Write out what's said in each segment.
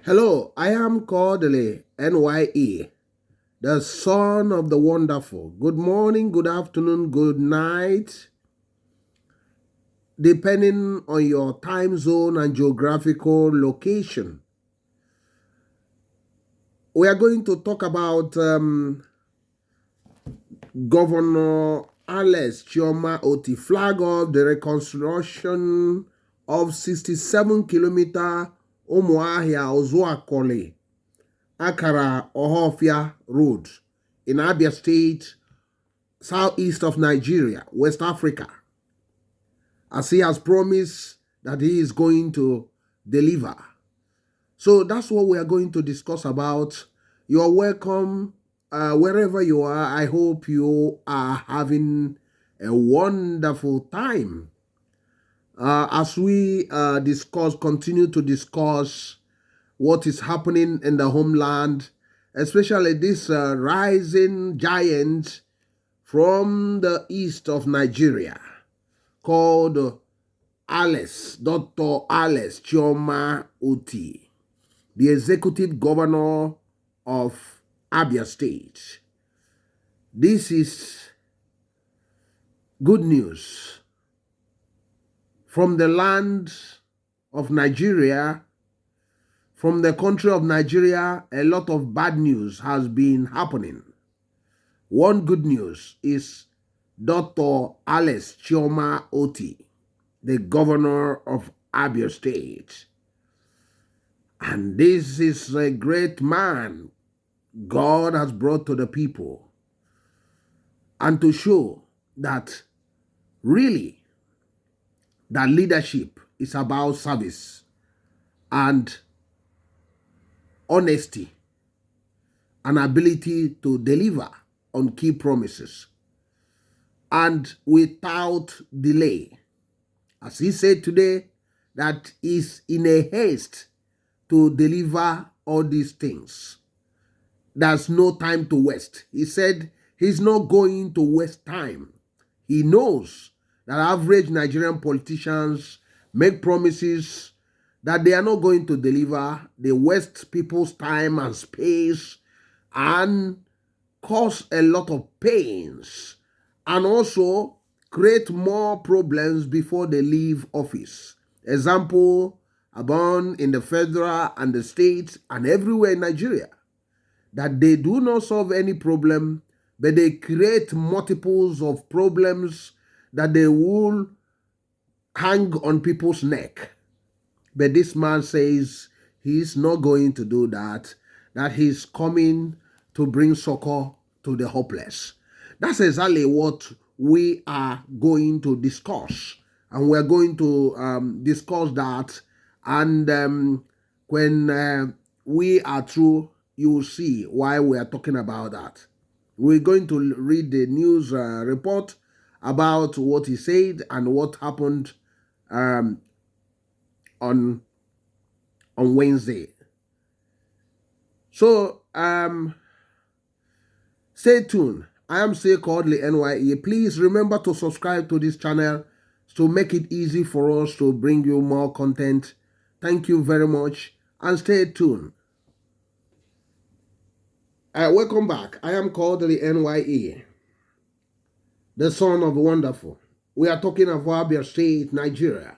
Hello, I am Kodili-Nye, the son of the wonderful. Good morning, good afternoon, good night, depending on your time zone and geographical location. We are going to talk about Governor Alex Otti flag of the reconstruction of 67-kilometer Umuahia-Uzuakoli-Akara-Ohafia road in Abia State, southeast of Nigeria, West Africa, as he has promised that he is going to deliver. So that's what we are going to discuss about. You are welcome wherever you are. I hope you are having a wonderful time as we continue to discuss what is happening in the homeland, especially this rising giant from the east of Nigeria called Dr. Alex Otti, the executive governor of Abia State. This is good news from the land of Nigeria. From the country of Nigeria, a lot of bad news has been happening. One good news is Dr. Alex Otti, the governor of Abia State. And this is a great man God has brought to the people, and to show that really that leadership is about service and honesty and ability to deliver on key promises and without delay. As he said today, that is in a haste to deliver all these things. There's no time to waste. He said he's not going to waste time. He knows that average Nigerian politicians make promises that they are not going to deliver. They waste people's time and space and cause a lot of pains, and also create more problems before they leave office. Example, abound in the federal and the state and everywhere in Nigeria, that they do not solve any problem, but they create multiples of problems that they will hang on people's neck. But this man says he's not going to do that, that he's coming to bring succor to the hopeless. That's exactly what we are going to discuss. And we're going to discuss that. And when we are through, you will see why we are talking about that. We're going to read the news report about what he said and what happened on Wednesday. So stay tuned. I am still Kodili-Nye. Please remember to subscribe to this channel to make it easy for us to bring you more content. Thank you very much and stay tuned. Welcome back. I am Kodili-Nye, the son of the wonderful. We are talking of Abia State, Nigeria.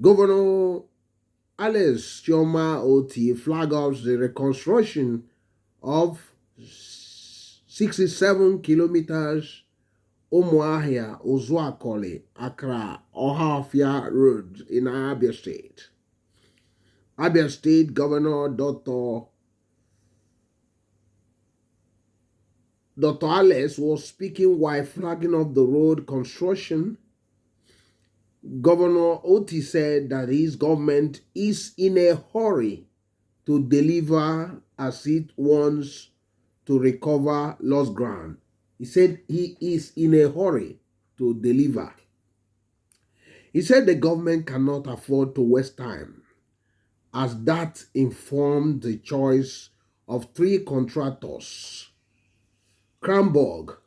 Governor Alex Otti flag off the reconstruction of 67 kilometers Umuahia-Uzuakoli-Akara-Ohafia road in Abia State. Abia State Governor Dr. Alex was speaking while flagging off the road construction. Governor Otti said that his government is in a hurry to deliver as it wants to recover lost ground. He said he is in a hurry to deliver. He said the government cannot afford to waste time, as that informed the choice of 3 contractors: Craneburg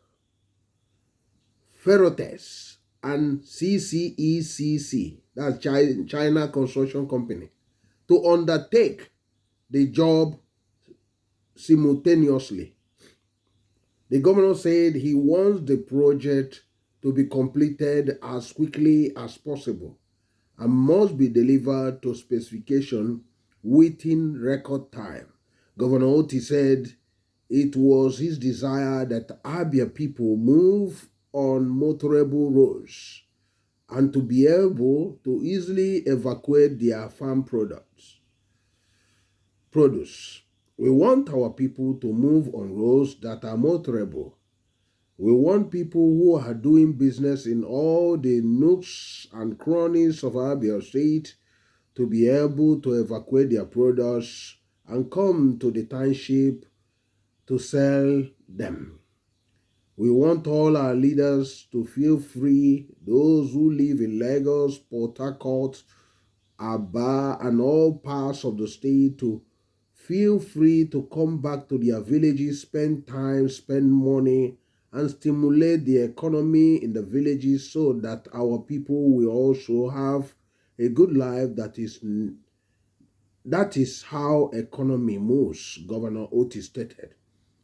Ferotex and CCECC, that's China Construction Company, to undertake the job simultaneously. The governor said he wants the project to be completed as quickly as possible and must be delivered to specification within record time. Governor Otti said it was his desire that Abia people move on motorable roads and to be able to easily evacuate their farm produce. We want our people to move on roads that are motorable. We want people who are doing business in all the nooks and crannies of Abia State to be able to evacuate their products and come to the township to sell them. We want all our leaders to feel free, those who live in Lagos, Port Harcourt, Aba, and all parts of the state to feel free to come back to their villages, spend time, spend money, and stimulate the economy in the villages so that our people will also have a good life. That is how economy moves, Governor Otti stated.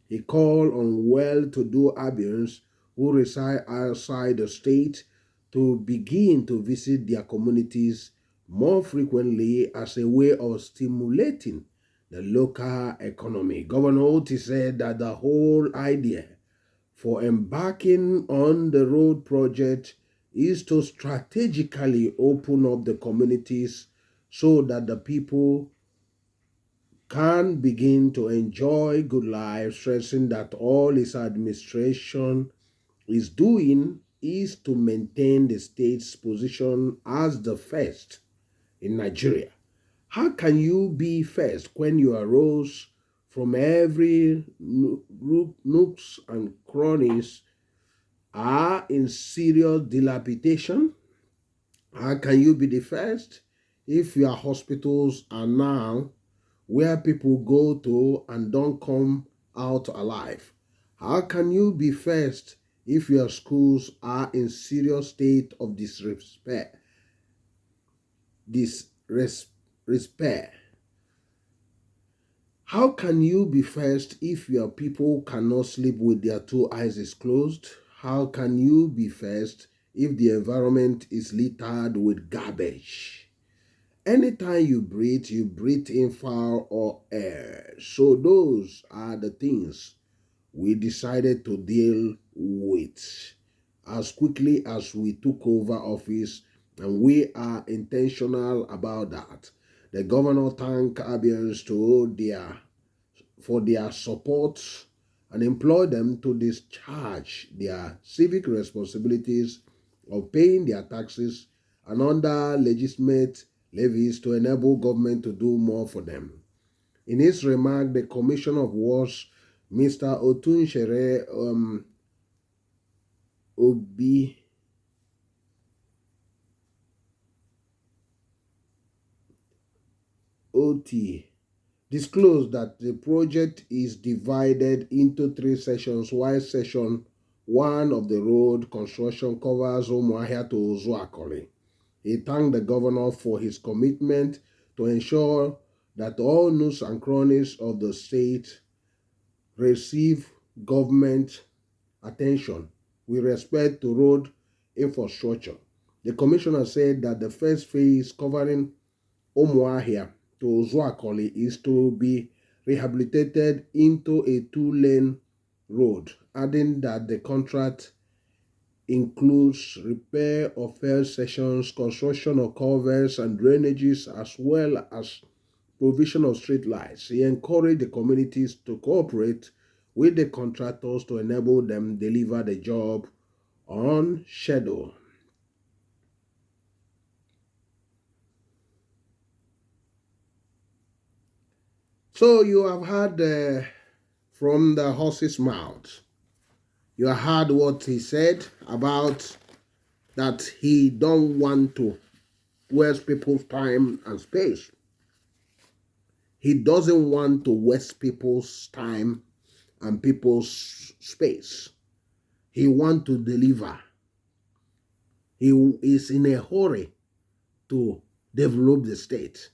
He called on well-to-do Abians who reside outside the state to begin to visit their communities more frequently as a way of stimulating the local economy. Governor Otti said that the whole idea for embarking on the road project is to strategically open up the communities so that the people can begin to enjoy good life, stressing that all his administration is doing is to maintain the state's position as the first in Nigeria. How can you be first when you arose from every nooks and crannies are in serious dilapidation? How can you be the first if your hospitals are now where people go to and don't come out alive? How can you be first if your schools are in serious state of disrepair? How can you be first if your people cannot sleep with their two eyes closed? How can you be first if the environment is littered with garbage? Anytime you breathe in foul or air. So those are the things we decided to deal with as quickly as we took over office, and we are intentional about that. The governor thanked Abians for their support and employed them to discharge their civic responsibilities of paying their taxes and other legitimate levies to enable government to do more for them. In his remark, the Commissioner of Works, Mr. Otunshere Oti disclosed that the project is divided into 3 sessions, while Session 1 of the road construction covers Umuahia-Uzuakoli. He thanked the governor for his commitment to ensure that all nooks and crannies of the state receive government attention with respect to road infrastructure. The commissioner said that the first phase covering Umuahia-Uzuakoli is to be rehabilitated into a 2-lane road, adding that the contract includes repair of failed sections, construction of culverts and drainages, as well as provision of street lights. He encouraged the communities to cooperate with the contractors to enable them deliver the job on schedule. So you have heard from the horse's mouth. You heard what he said about that he don't want to waste people's time and space. He doesn't want to waste people's time and people's space. He wants to deliver. He is in a hurry to develop the state.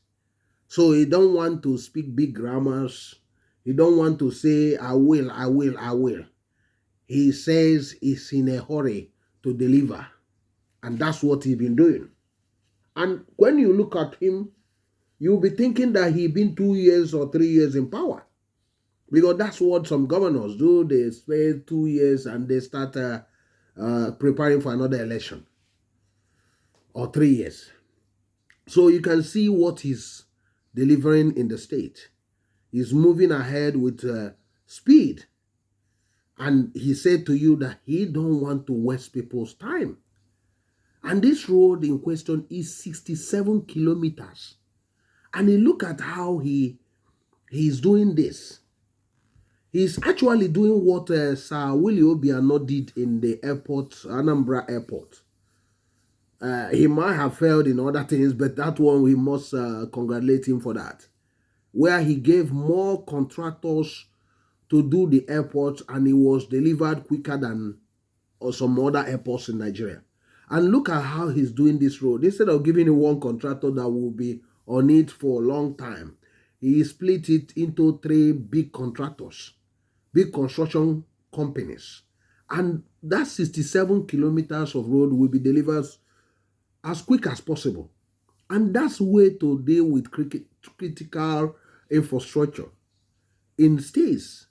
So he don't want to speak big grammars. He don't want to say, I will, I will, I will. He says he's in a hurry to deliver. And that's what he's been doing. And when you look at him, you'll be thinking that he's been 2 years or 3 years in power. Because that's what some governors do. They spend 2 years and they start preparing for another election. Or 3 years. So you can see what he's delivering in the state. He's moving ahead with speed. And he said to you that he don't want to waste people's time. And this road in question is 67 kilometers. And you look at how he's doing this. He's actually doing what Sir Willie Obiano did in the airport, Anambra Airport. He might have failed in other things, but that one we must congratulate him for that. Where he gave more contractors to do the airport, and it was delivered quicker than some other airports in Nigeria. And look at how he's doing this road. Instead of giving him one contractor that will be on it for a long time, he split it into 3 big contractors, big construction companies. And that 67 kilometers of road will be delivered as quick as possible. And that's way to deal with critical infrastructure in states,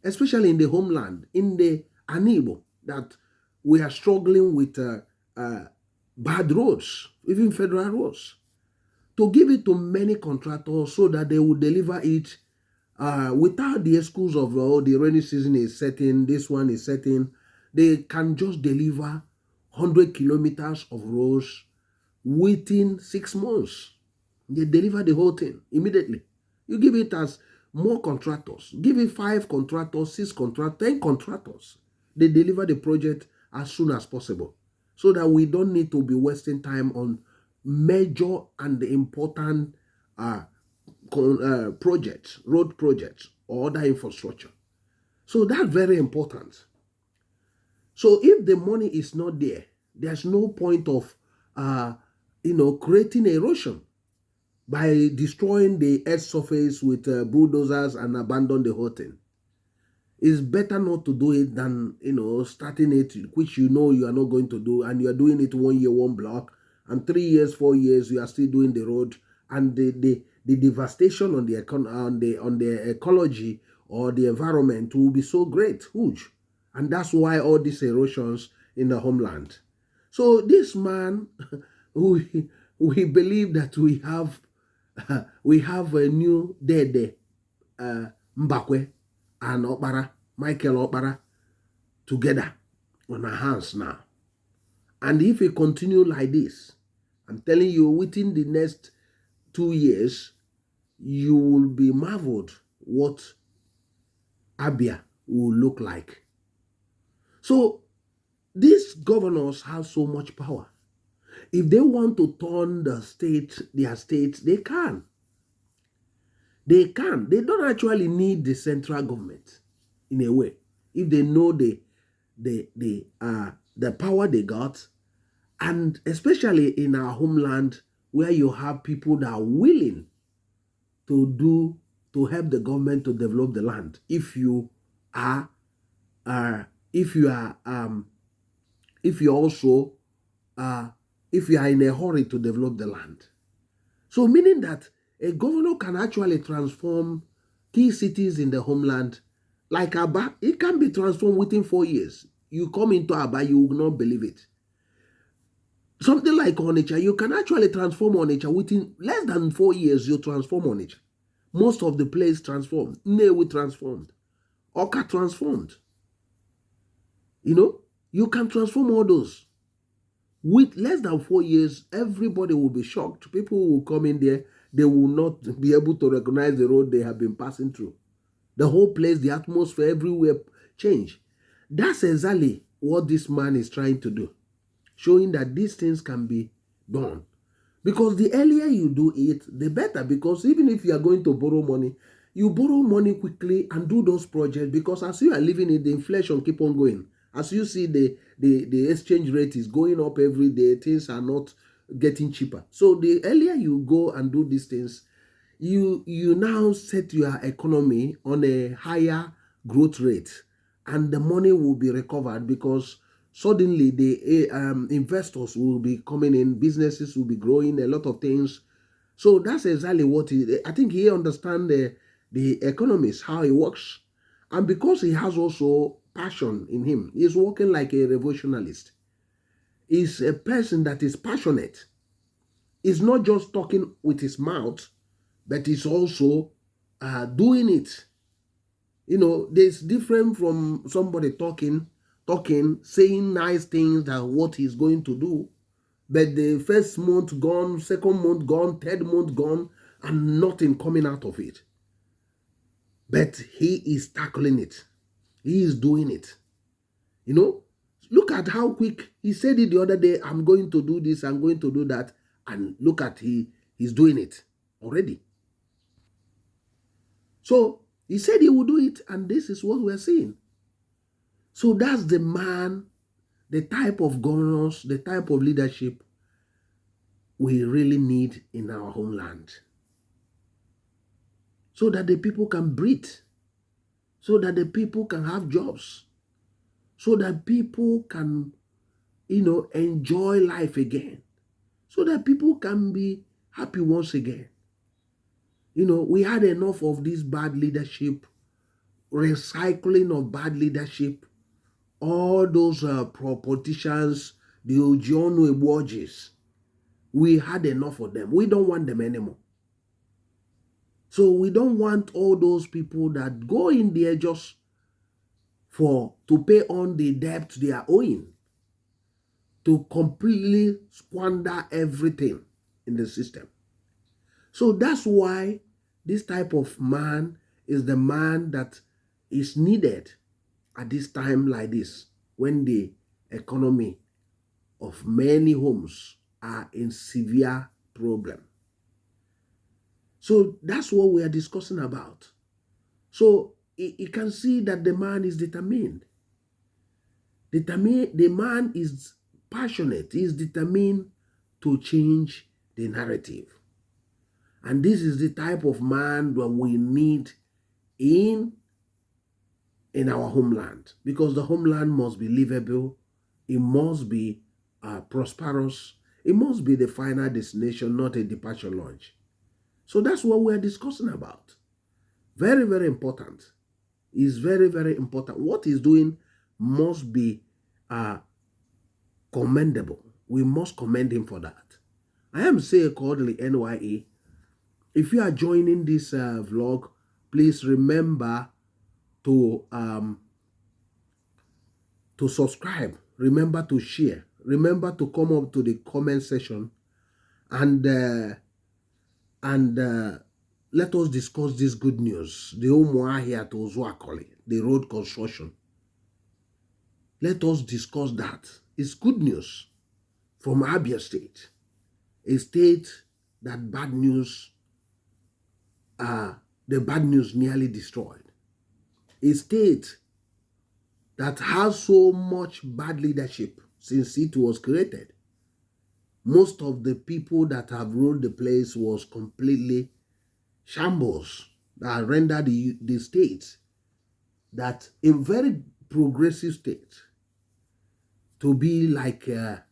especially in the homeland, in the Anibo, that we are struggling with bad roads, even federal roads, to give it to many contractors so that they will deliver it without the excuse of, oh, the rainy season is setting, this one is setting. They can just deliver 100 kilometers of roads within 6 months. They deliver the whole thing immediately. You give it as more contractors. Give it 5 contractors, 6 contractors, 10 contractors. They deliver the project as soon as possible, so that we don't need to be wasting time on major and important projects, road projects, or other infrastructure. So that's very important. So if the money is not there, there's no point of creating erosion by destroying the earth surface with bulldozers and abandon the whole thing. It's better not to do it than, starting it, which you know you are not going to do, and you are doing it 1 year, 1 block, and 3 years, 4 years, you are still doing the road, and the devastation on the ecology or the environment will be so great, huge. And that's why all these erosions in the homeland. So this man, we believe that we have a new Dede Mbakwe and Okpara, Michael Okpara, together on our hands now. And if we continue like this, I'm telling you, within the next 2 years, you will be marveled what Abia will look like. So these governors have so much power. If they want to turn their states, they can. They can. They don't actually need the central government in a way. If they know the power they got, and especially in our homeland where you have people that are willing to help the government to develop the land. If you are in a hurry to develop the land. So meaning that a governor can actually transform key cities in the homeland, like Aba. It can be transformed within 4 years. You come into Aba, you will not believe it. Something like Onitsha, you can actually transform Onitsha within less than 4 years. You transform Onitsha. Most of the place transformed. Nnewi transformed. Oka transformed. You can transform all those. With less than 4 years, everybody will be shocked. People will come in there. They will not be able to recognize the road they have been passing through. The whole place, the atmosphere, everywhere change. That's exactly what this man is trying to do. Showing that these things can be done. Because the earlier you do it, the better. Because even if you are going to borrow money, you borrow money quickly and do those projects. Because as you are living it, the inflation keep on going. As you see, the exchange rate is going up every day. Things are not getting cheaper. So the earlier you go and do these things, you now set your economy on a higher growth rate, and the money will be recovered because suddenly the investors will be coming in, businesses will be growing, a lot of things. So that's exactly what I think he understands the economics, how it works. And because he has also passion in him, he's working like a revolutionist. He's a person that is passionate. He's not just talking with his mouth, but he's also doing it. You know, there's different from somebody talking, saying nice things that what he's going to do, but the first month gone, second month gone, third month gone, and nothing coming out of it. But he is tackling it. He is doing it. You know, look at how quick he said it the other day. I'm going to do this, I'm going to do that. And look at he's doing it already. So he said he would do it, and this is what we're seeing. So that's the man, the type of governors, the type of leadership we really need in our homeland. So that the people can breathe, so that the people can have jobs, so that people can, enjoy life again, so that people can be happy once again. We had enough of this bad leadership, recycling of bad leadership, all those politicians, the Ojionu Ebuojis. We had enough of them. We don't want them anymore. So we don't want all those people that go in there just to pay on the debt they are owing, to completely squander everything in the system. So that's why this type of man is the man that is needed at this time like this, when the economy of many homes are in severe problem. So that's what we are discussing about. So you can see that the man is determined. The man is passionate. He is determined to change the narrative. And this is the type of man that we need in our homeland, because the homeland must be livable. It must be prosperous. It must be the final destination, not a departure lodge. So that's what we're discussing about. Very, very important. It's very, very important. What he's doing must be commendable. We must commend him for that. I am saying Kodili-Nye. If you are joining this vlog, please remember to subscribe. Remember to share. Remember to come up to the comment section and let us discuss this good news. The Umuahia-Uzuakoli, the road construction. Let us discuss that. It's good news from Abia State, a state that the bad news nearly destroyed. A state that has so much bad leadership since it was created. Most of the people that have ruled the place was completely shambles that rendered the state, that a very progressive state, to be like a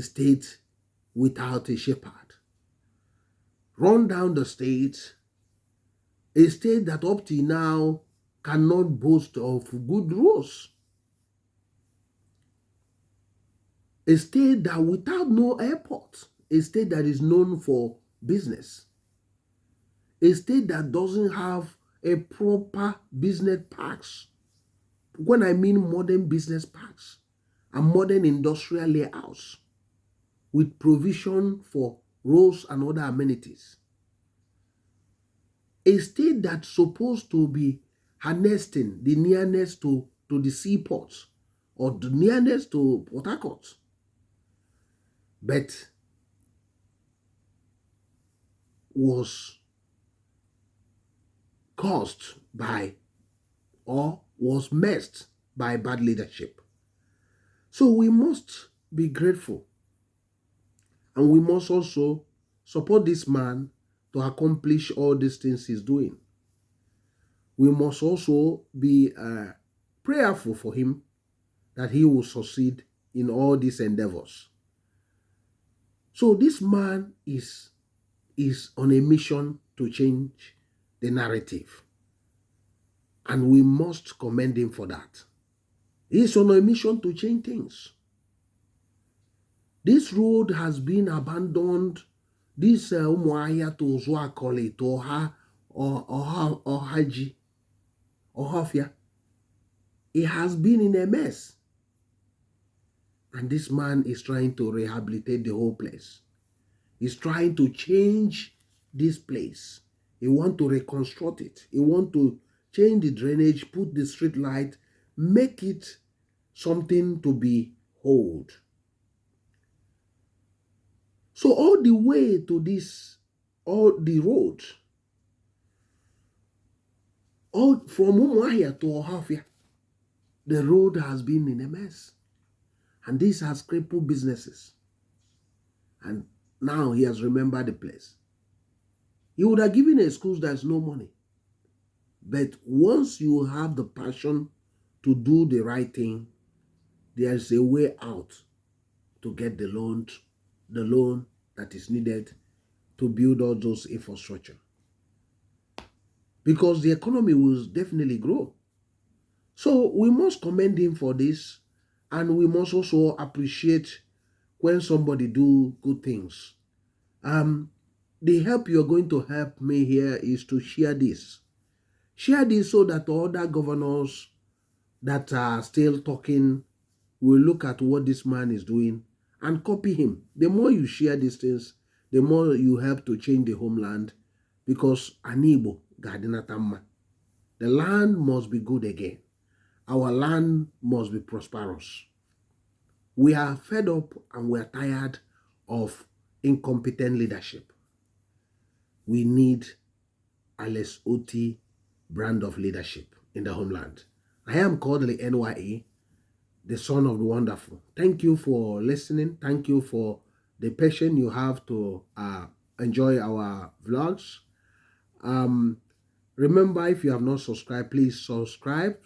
state without a shepherd. Run down the state, a state that up to now cannot boast of good roads. A state that without no airport, a state that is known for business, a state that doesn't have a proper business parks. When I mean modern business parks and modern industrial layouts with provision for roads and other amenities. A state that's supposed to be harnessing the nearness to the seaports or the nearness to Port Harcourt, but was caused by or was messed by bad leadership. So we must be grateful, and we must also support this man to accomplish all these things he's doing. We must also be prayerful for him that he will succeed in all these endeavors. So this man is on a mission to change the narrative. And we must commend him for that. He's on a mission to change things. This road has been abandoned. This Umuahia-Uzuakoli-Akara-Ohafia, it has been in a mess. And this man is trying to rehabilitate the whole place. He's trying to change this place. He wants to reconstruct it. He wants to change the drainage, put the street light, make it something to behold. So all the way to this, all the road, all from Umuahia to Ohafia, the road has been in a mess. And this has crippled businesses. And now he has remembered the place. He would have given an excuse there's no money. But once you have the passion to do the right thing, there's a way out to get the loan that is needed to build all those infrastructure. Because the economy will definitely grow. So we must commend him for this, and we must also appreciate when somebody do good things. The help you're going to help me here is to share this. Share this so that other governors that are still talking will look at what this man is doing and copy him. The more you share these things, the more you help to change the homeland, because Anibo Gadinatama, the land must be good again. Our land must be prosperous. We are fed up and we are tired of incompetent leadership. We need Alex Otti brand of leadership in the homeland. I am Kodili-Nye, the son of the wonderful. Thank you for listening. Thank you for the patience you have to enjoy our vlogs. Remember, if you have not subscribed, please subscribe,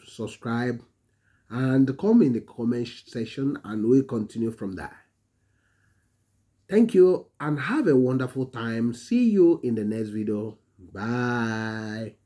and come in the comment section, and we'll continue from there. Thank you and have a wonderful time. See you in the next video. Bye.